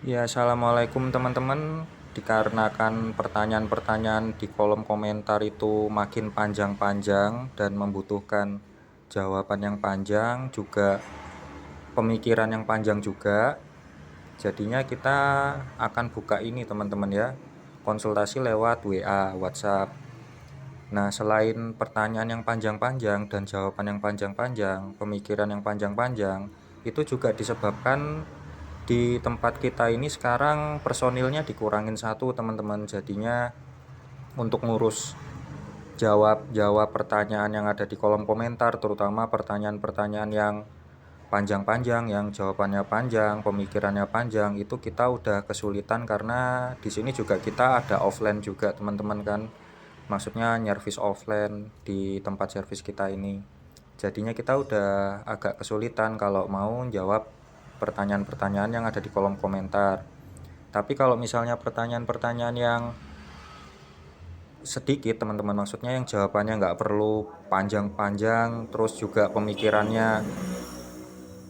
Ya, assalamualaikum teman-teman. Dikarenakan pertanyaan-pertanyaan di kolom komentar itu makin panjang-panjang dan membutuhkan jawaban yang panjang, juga pemikiran yang panjang juga. Jadinya kita akan buka ini teman-teman ya, konsultasi lewat WA, WhatsApp. Nah, selain pertanyaan yang panjang-panjang dan jawaban yang panjang-panjang, pemikiran yang panjang-panjang, itu juga disebabkan di tempat kita ini sekarang personilnya dikurangin satu teman-teman. Jadinya untuk ngurus jawab pertanyaan yang ada di kolom komentar, terutama pertanyaan-pertanyaan yang panjang-panjang, yang jawabannya panjang, pemikirannya panjang, itu kita udah kesulitan karena di sini juga kita ada offline juga teman-teman kan. Maksudnya nyervis offline di tempat servis kita ini. Jadinya kita udah agak kesulitan kalau mau jawab pertanyaan-pertanyaan yang ada di kolom komentar. Tapi kalau misalnya pertanyaan-pertanyaan yang sedikit teman-teman, maksudnya yang jawabannya nggak perlu panjang-panjang, terus juga pemikirannya,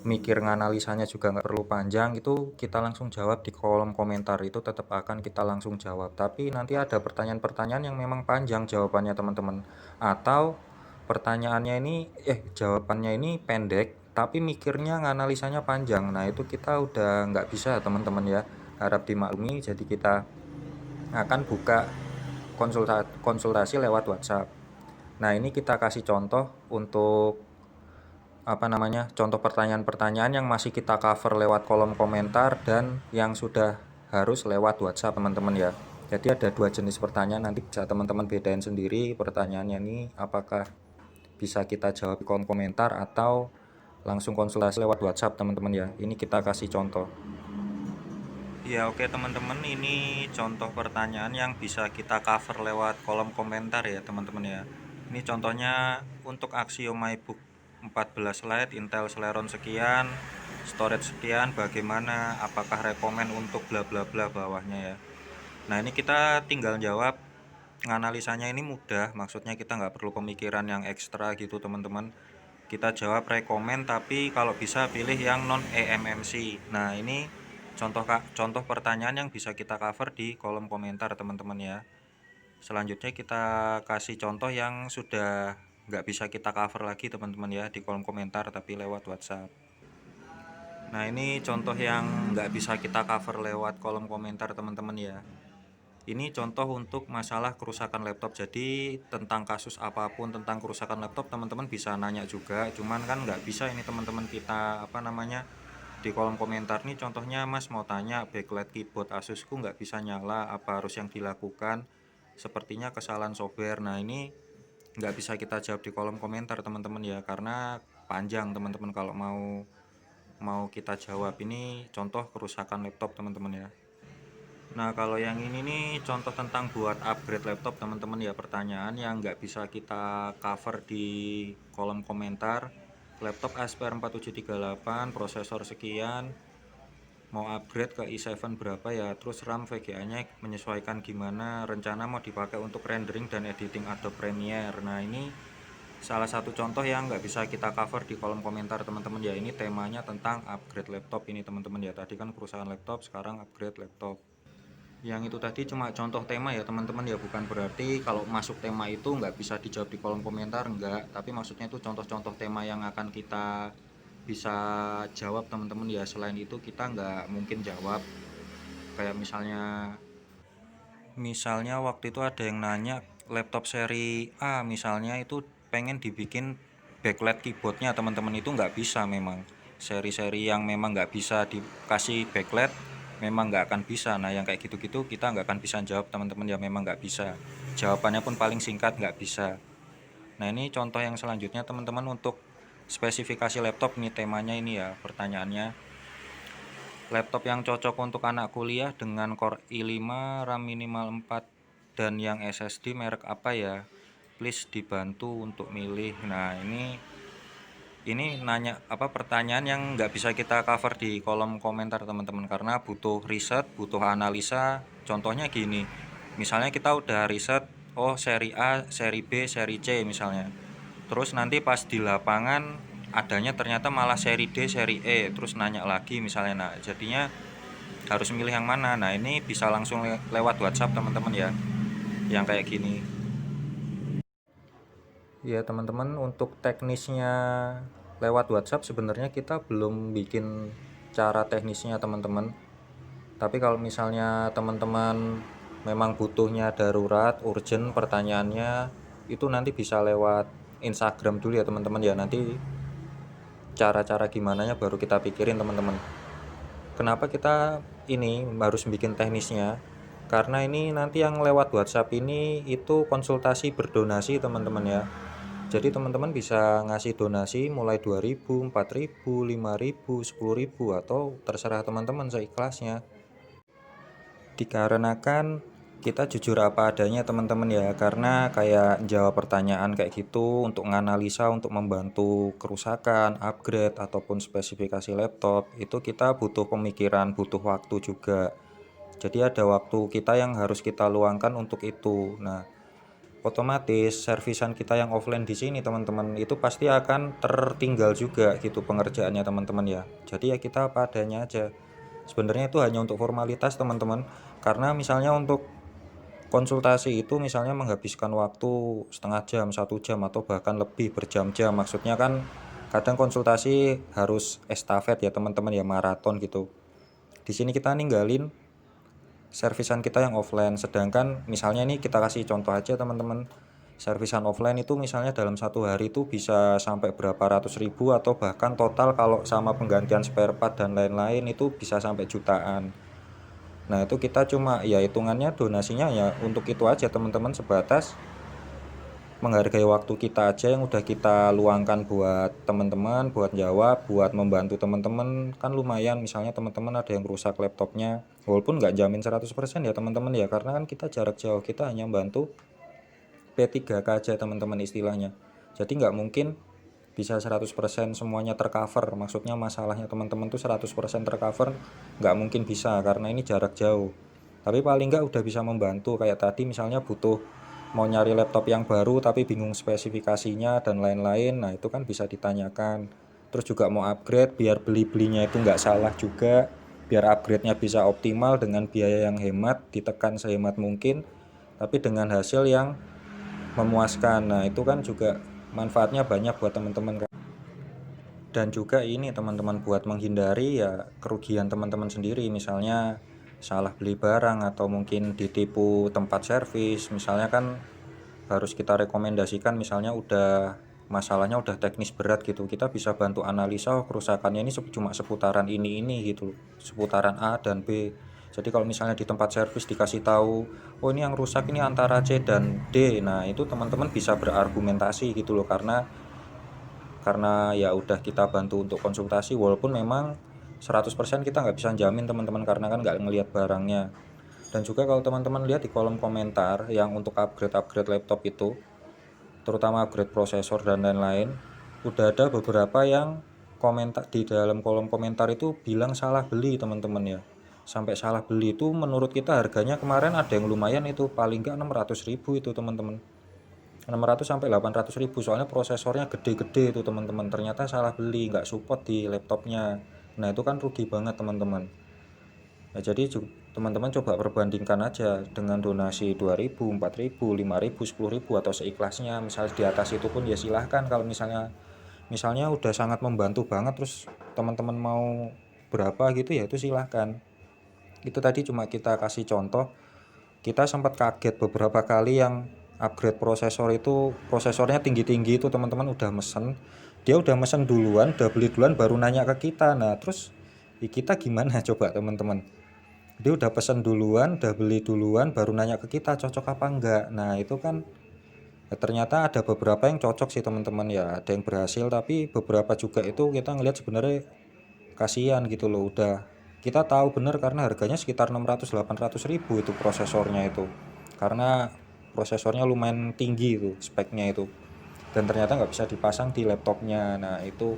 mikir nganalisanya juga nggak perlu panjang, itu kita langsung jawab di kolom komentar, itu tetap akan kita langsung jawab. Tapi nanti ada pertanyaan-pertanyaan yang memang panjang jawabannya teman-teman, atau pertanyaannya ini jawabannya ini pendek tapi mikirnya nganalisanya panjang. Nah, itu kita udah nggak bisa teman-teman ya, harap dimaklumi. Jadi kita akan buka konsultasi lewat WhatsApp. Nah, ini kita kasih contoh untuk contoh pertanyaan-pertanyaan yang masih kita cover lewat kolom komentar dan yang sudah harus lewat WhatsApp teman-teman ya. Jadi ada dua jenis pertanyaan, nanti bisa teman-teman bedain sendiri pertanyaannya ini apakah bisa kita jawab di kolom komentar atau langsung konsultasi lewat WhatsApp teman-teman ya. Ini kita kasih contoh. Ya, oke teman-teman, ini contoh pertanyaan yang bisa kita cover lewat kolom komentar ya teman-teman ya. Ini contohnya untuk Axio MyBook 14 Lite Intel Celeron sekian, storage sekian, bagaimana, apakah rekomen untuk bla bla bla bawahnya ya. Nah, ini kita tinggal jawab. Nganalisanya ini mudah, maksudnya kita nggak perlu pemikiran yang ekstra gitu teman-teman. Kita jawab rekomen, tapi kalau bisa pilih yang non eMMC. Nah, ini contoh pertanyaan yang bisa kita cover di kolom komentar teman-teman ya. Selanjutnya kita kasih contoh yang sudah nggak bisa kita cover lagi teman-teman ya di kolom komentar tapi lewat WhatsApp. Nah, ini contoh yang nggak bisa kita cover lewat kolom komentar teman-teman ya. Ini contoh untuk masalah kerusakan laptop. Jadi tentang kasus apapun tentang kerusakan laptop teman-teman bisa nanya juga. Cuman kan nggak bisa ini teman-teman kita di kolom komentar nih. Contohnya Mas mau tanya backlight keyboard Asusku nggak bisa nyala, apa harus yang dilakukan? Sepertinya kesalahan software. Nah, ini nggak bisa kita jawab di kolom komentar teman-teman ya, karena panjang teman-teman kalau mau mau kita jawab. Ini contoh kerusakan laptop teman-teman ya. Nah, kalau yang ini nih contoh tentang buat upgrade laptop teman-teman ya, pertanyaan yang nggak bisa kita cover di kolom komentar. Laptop Aspire 4738, prosesor sekian, mau upgrade ke i7 berapa ya, terus RAM VGA-nya menyesuaikan gimana, rencana mau dipakai untuk rendering dan editing Adobe Premiere. Nah, ini salah satu contoh yang nggak bisa kita cover di kolom komentar teman-teman ya. Ini temanya tentang upgrade laptop ini teman-teman ya. Tadi kan kerusakan laptop, sekarang upgrade laptop. Yang itu tadi cuma contoh tema ya teman-teman ya, bukan berarti kalau masuk tema itu nggak bisa dijawab di kolom komentar, enggak. Tapi maksudnya itu contoh-contoh tema yang akan kita bisa jawab teman-teman ya. Selain itu kita nggak mungkin jawab. Kayak misalnya waktu itu ada yang nanya laptop seri A misalnya itu pengen dibikin backlight keyboardnya teman-teman, itu nggak bisa memang. Seri-seri yang memang nggak bisa dikasih backlight memang nggak akan bisa. Nah, yang kayak gitu-gitu kita nggak akan bisa jawab teman-teman ya, memang nggak bisa. Jawabannya pun paling singkat, nggak bisa. Nah, ini contoh yang selanjutnya teman-teman untuk spesifikasi laptop. Ini temanya ini ya pertanyaannya, laptop yang cocok untuk anak kuliah dengan Core i5, RAM minimal 4 dan yang SSD merek apa ya? Please dibantu untuk milih. Nah, ini nanya pertanyaan yang nggak bisa kita cover di kolom komentar teman-teman, karena butuh riset, butuh analisa. Contohnya gini, misalnya kita udah riset, oh seri A, seri B, seri C misalnya, terus nanti pas di lapangan adanya ternyata malah seri D, seri E, terus nanya lagi misalnya. Nah, jadinya harus milih yang mana. Nah ini bisa langsung lewat WhatsApp teman-teman ya, yang kayak gini ya teman-teman. Untuk teknisnya lewat WhatsApp sebenarnya kita belum bikin cara teknisnya teman-teman, tapi kalau misalnya teman-teman memang butuhnya darurat, urgent pertanyaannya, itu nanti bisa lewat Instagram dulu ya teman-teman ya. Nanti cara-cara gimana ya baru kita pikirin teman-teman. Kenapa kita ini harus bikin teknisnya? Karena ini nanti yang lewat WhatsApp ini itu konsultasi berdonasi teman-teman ya. Jadi teman-teman bisa ngasih donasi mulai 2.000, 4.000, 5.000, 10.000 atau terserah teman-teman seikhlasnya. Dikarenakan kita jujur apa adanya teman-teman ya, karena kayak jawab pertanyaan kayak gitu untuk menganalisa, untuk membantu kerusakan, upgrade ataupun spesifikasi laptop, itu kita butuh pemikiran, butuh waktu juga. Jadi ada waktu kita yang harus kita luangkan untuk itu. Nah, otomatis servisan kita yang offline di sini teman-teman itu pasti akan tertinggal juga gitu pengerjaannya teman-teman ya. Jadi ya kita apa adanya aja. Sebenarnya itu hanya untuk formalitas teman-teman. Karena misalnya untuk konsultasi itu misalnya menghabiskan waktu setengah jam, 1 jam atau bahkan lebih berjam-jam. Maksudnya kan kadang konsultasi harus estafet ya teman-teman ya, maraton gitu. Di sini kita ninggalin servisan kita yang offline. Sedangkan misalnya ini kita kasih contoh aja teman-teman. Servisan offline itu misalnya dalam satu hari itu bisa sampai berapa ratus ribu atau bahkan total kalau sama penggantian spare part dan lain-lain itu bisa sampai jutaan. Nah itu kita cuma ya hitungannya donasinya ya untuk itu aja teman-teman, sebatas menghargai waktu kita aja yang udah kita luangkan buat teman-teman, buat jawab, buat membantu teman-teman. Kan lumayan misalnya teman-teman ada yang rusak laptopnya, walaupun nggak jamin 100% ya teman-teman ya, karena kan kita jarak jauh, kita hanya bantu P3K aja teman-teman istilahnya. Jadi nggak mungkin bisa 100% semuanya tercover. Maksudnya masalahnya teman-teman tuh 100% tercover nggak mungkin bisa, karena ini jarak jauh. Tapi paling nggak udah bisa membantu. Kayak tadi misalnya butuh mau nyari laptop yang baru tapi bingung spesifikasinya dan lain-lain, nah itu kan bisa ditanyakan. Terus juga mau upgrade biar beli-belinya itu nggak salah juga, biar upgrade-nya bisa optimal dengan biaya yang hemat, ditekan sehemat mungkin tapi dengan hasil yang memuaskan. Nah itu kan juga manfaatnya banyak buat teman-teman kan. Dan juga ini teman-teman buat menghindari ya kerugian teman-teman sendiri, misalnya salah beli barang atau mungkin ditipu tempat servis misalnya, kan harus kita rekomendasikan misalnya udah masalahnya udah teknis berat gitu, kita bisa bantu analisa oh, kerusakannya ini cuma seputaran ini gitu, seputaran A dan B. Jadi kalau misalnya di tempat servis dikasih tahu oh ini yang rusak ini antara C dan D, nah itu teman-teman bisa berargumentasi gitu loh, karena ya udah kita bantu untuk konsultasi, walaupun memang 100% kita nggak bisa jamin teman-teman karena kan nggak ngelihat barangnya. Dan juga kalau teman-teman lihat di kolom komentar yang untuk upgrade laptop itu, terutama upgrade prosesor dan lain-lain, udah ada beberapa yang komentar di dalam kolom komentar itu bilang salah beli teman-teman ya. Sampai salah beli itu menurut kita harganya kemarin ada yang lumayan itu, paling nggak 600.000 itu teman-teman. 600 sampai 800.000, soalnya prosesornya gede-gede itu teman-teman, ternyata salah beli, nggak support di laptopnya. Nah itu kan rugi banget teman-teman. Nah, jadi teman-teman coba perbandingkan aja dengan donasi 2.000, 4.000, 5.000, 10.000 atau seikhlasnya. Misal di atas itu pun ya silahkan, kalau misalnya udah sangat membantu banget terus teman-teman mau berapa gitu ya itu silahkan. Itu tadi cuma kita kasih contoh. Kita sempat kaget beberapa kali yang upgrade prosesor itu prosesornya tinggi-tinggi itu teman-teman, udah mesen duluan, udah beli duluan baru nanya ke kita. Nah terus kita gimana coba teman-teman, dia udah pesen duluan, udah beli duluan baru nanya ke kita cocok apa enggak. Nah itu kan ya, ternyata ada beberapa yang cocok sih teman-teman ya, ada yang berhasil, tapi beberapa juga itu kita ngelihat sebenarnya kasihan gitu loh. Udah kita tahu bener karena harganya sekitar 600-800 ribu itu prosesornya itu, karena prosesornya lumayan tinggi itu speknya itu, dan ternyata nggak bisa dipasang di laptopnya. Nah itu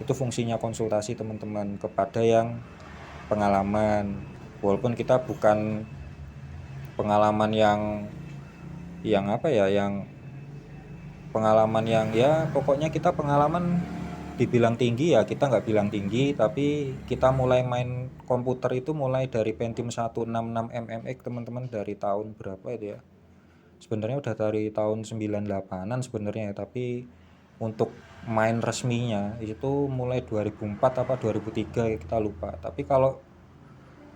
fungsinya konsultasi teman-teman kepada yang pengalaman, walaupun kita bukan pengalaman yang apa ya, yang pengalaman yang ya pokoknya kita pengalaman dibilang tinggi ya kita nggak bilang tinggi, tapi kita mulai main komputer itu mulai dari Pentium 166 MMX teman-teman, dari tahun berapa itu ya, sebenarnya udah dari tahun 98an sebenarnya ya, tapi untuk main resminya itu mulai 2004 apa 2003 kita lupa. Tapi kalau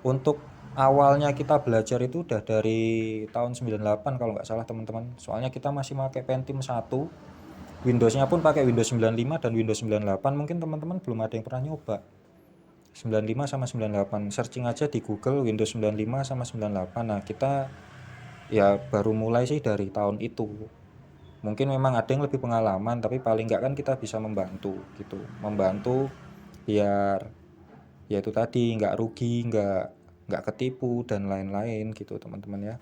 untuk awalnya kita belajar itu udah dari tahun 98 kalau nggak salah teman-teman, soalnya kita masih pakai Pentium 1, Windowsnya pun pakai Windows 95 dan Windows 98. Mungkin teman-teman belum ada yang pernah nyoba 95 sama 98, searching aja di Google Windows 95 sama 98. Nah kita ya baru mulai sih dari tahun itu. Mungkin memang ada yang lebih pengalaman, tapi paling nggak kan kita bisa membantu gitu, membantu biar ya itu tadi nggak rugi, nggak ketipu dan lain-lain gitu teman-teman ya.